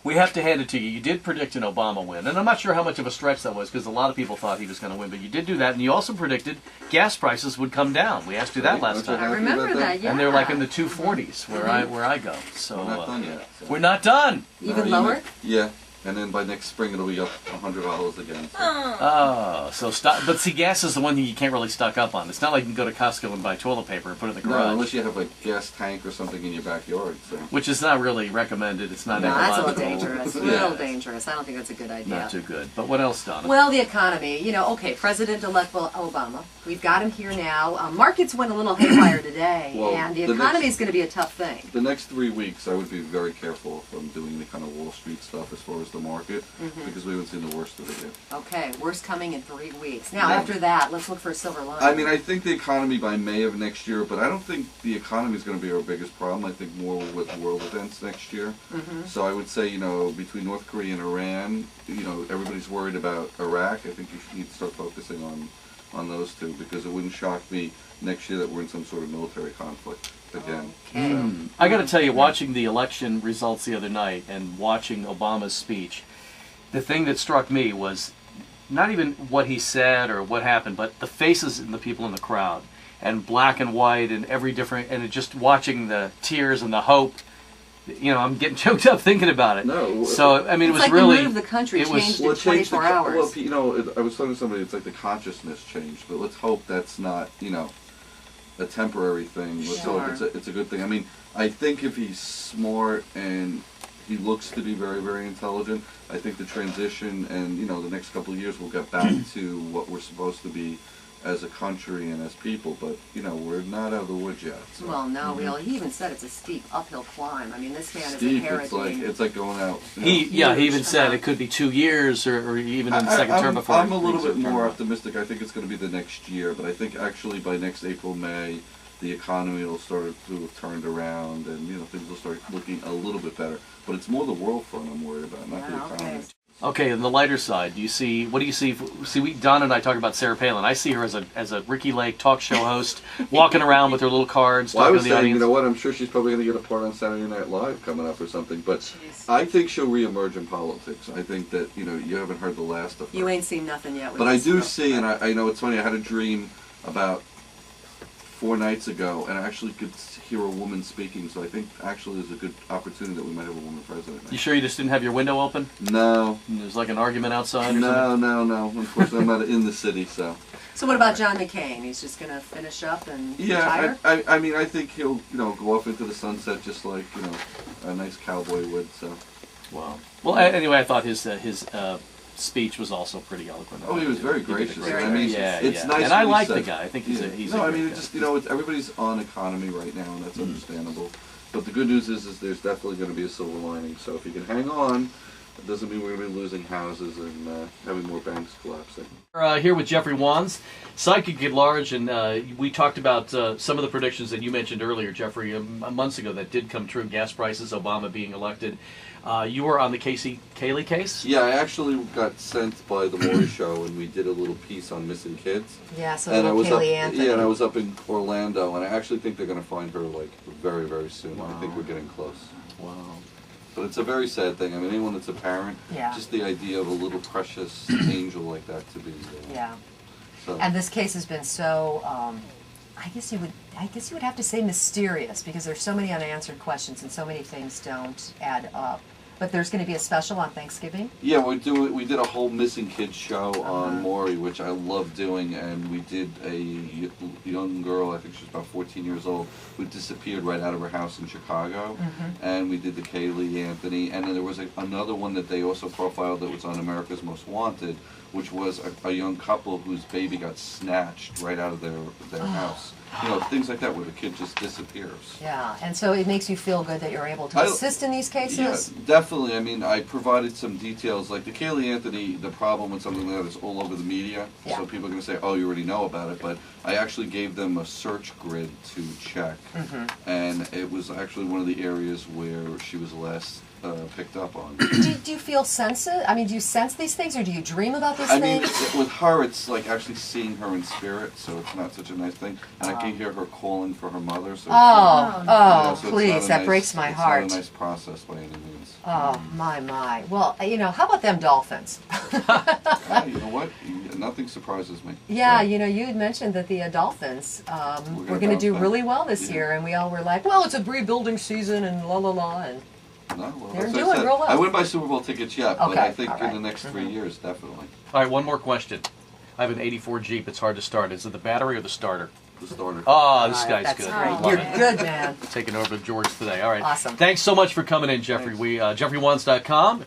We have to hand it to you. You did predict an Obama win, and I'm not sure how much of a stretch that was because a lot of people thought he was going to win, but you did do that, and you also predicted gas prices would come down. We asked you that last time. I remember that, yeah. And they're like in the 240s where I go. So we're not done yet. So. We're not done. Even lower? Yeah. And then by next spring it'll be up $100 again. So. Oh, so but see, gas is the one thing you can't really stock up on. It's not like you can go to Costco and buy toilet paper and put it in the garage. No, unless you have a gas tank or something in your backyard. So. Which is not really recommended. It's not that's ecological. a little dangerous. A little dangerous. I don't think that's a good idea. Not too good. But what else, Donna? Well, the economy. You know, okay, President-elect Obama. We've got him here now. Markets went a little haywire today, and the economy is going to be a tough thing. The next 3 weeks, I would be very careful from doing any kind of Wall Street stuff as far as the market. Because we haven't seen the worst of it yet. Okay, worst coming in 3 weeks. Now, after that, let's look for a silver lining. I mean, I think the economy by May of next year, but I don't think the economy is going to be our biggest problem. I think more with world events next year. So I would say, you know, between North Korea and Iran, you know, everybody's worried about Iraq. I think you need to start focusing on those two because it wouldn't shock me next year that we're in some sort of military conflict again. Okay. So. I got to tell you, watching the election results the other night and watching Obama's speech, the thing that struck me was not even what he said or what happened, but the faces and the people in the crowd, and black and white and every different, and just watching the tears and the hope. You know, I'm getting choked up thinking about it. No, so I mean, it was like really. The mood of the country changed in 24 hours. Well, you know, I was telling somebody it's like the consciousness changed, but let's hope that's not, you know, a temporary thing. Let's hope it's a good thing. I mean, I think if he's smart and he looks to be very, very intelligent, I think the transition and, you know, the next couple of years we'll get back to what we're supposed to be as a country and as people, but, you know, we're not out of the woods yet. So. Well, no, he even said it's a steep uphill climb. I mean, this man is Steep, inheriting... it's like going out. He even said it could be 2 years or even in the second term before. I'm a little bit more optimistic. I think it's going to be the next year, but I think actually by next April, May, the economy will start to have turned around and, you know, things will start looking a little bit better. But it's more the world front I'm worried about, not the economy. Okay, on the lighter side, what do you see? Don and I talk about Sarah Palin. I see her as a Ricky Lake talk show host, walking around with her little cards, well, talking to the saying, audience. You know what, I'm sure she's probably going to get a part on Saturday Night Live coming up or something, but I think she'll reemerge in politics. I think that, you know, you haven't heard the last of her. You ain't seen nothing yet. But I do see, and I know it's funny, I had a dream about 4 nights ago, and I actually could hear a woman speaking, so I think actually there's a good opportunity that we might have a woman president. You sure you just didn't have your window open? No. And there's like an argument outside or something? No. Unfortunately, I'm not in the city, so. So what about John McCain? He's just going to finish up and retire? I mean, I think he'll, you know, go off into the sunset just like, you know, a nice cowboy would, so. Wow. Well, anyway, I thought his speech was also pretty eloquent. Oh, he was very gracious. I mean, it's nice. And I like the guy. I think he's a I mean, it's just, you know, everybody's on economy right now, and that's understandable. But the good news is there's definitely going to be a silver lining. So if you can hang on, it doesn't mean we're going to be losing houses and having more banks collapsing. We're here with Jeffrey Wands, psychic at large, and we talked about some of the predictions that you mentioned earlier, Jeffrey, months ago that did come true. Gas prices, Obama being elected. You were on the Casey Cayley case? Yeah, I actually got sent by the Morning Show, and we did a little piece on missing kids. Yeah, so Kaylee Anthony. Yeah, and I was up in Orlando, and I actually think they're going to find her, like, very, very soon. Wow. I think we're getting close. Wow. But it's a very sad thing. I mean, anyone that's a parent, just the idea of a little precious angel like that to be. So. And this case has been so, I guess you would have to say mysterious, because there's so many unanswered questions and so many things don't add up. But there's going to be a special on Thanksgiving? Yeah, we did a whole missing kids show on Maury, which I love doing, and we did a young girl, I think she was about 14 years old, who disappeared right out of her house in Chicago, and we did the Kaylee Anthony, and then there was another one that they also profiled that was on America's Most Wanted, which was a young couple whose baby got snatched right out of their house. You know, things like that where the kid just disappears. Yeah, and so it makes you feel good that you're able to assist in these cases? Yeah, definitely. I mean, I provided some details. Like the Kaylee Anthony, the problem with something like that is all over the media. Yeah. So people are going to say, oh, you already know about it. But I actually gave them a search grid to check. And it was actually one of the areas where she was last picked up on. Do you feel sensitive? I mean, do you sense these things, or do you dream about these I mean, things? with her, it's like actually seeing her in spirit, so it's not such a nice thing. And I can hear her calling for her mother. So so please, that breaks my heart. It's not a nice process by any means. Oh, my. Well, how about them dolphins? You know what? Nothing surprises me. Yeah, So, you had mentioned that the dolphins were going to bounce do back. really well this Yeah. year, and we all were like, well, it's a rebuilding season, and la la la, and no, well, they're as I doing said, real well. I wouldn't buy Super Bowl tickets yet, but Okay, I think all in right. the next 3 years, definitely. All right, one more question. I have an '84 Jeep. It's hard to start. Is it the battery or the starter? The starter. Oh, this All right, guy's that's good. great. Love You're it. good, man. Taking over George today. All right. Awesome. Thanks so much for coming in, Jeffrey. Thanks. We JeffreyWans.com.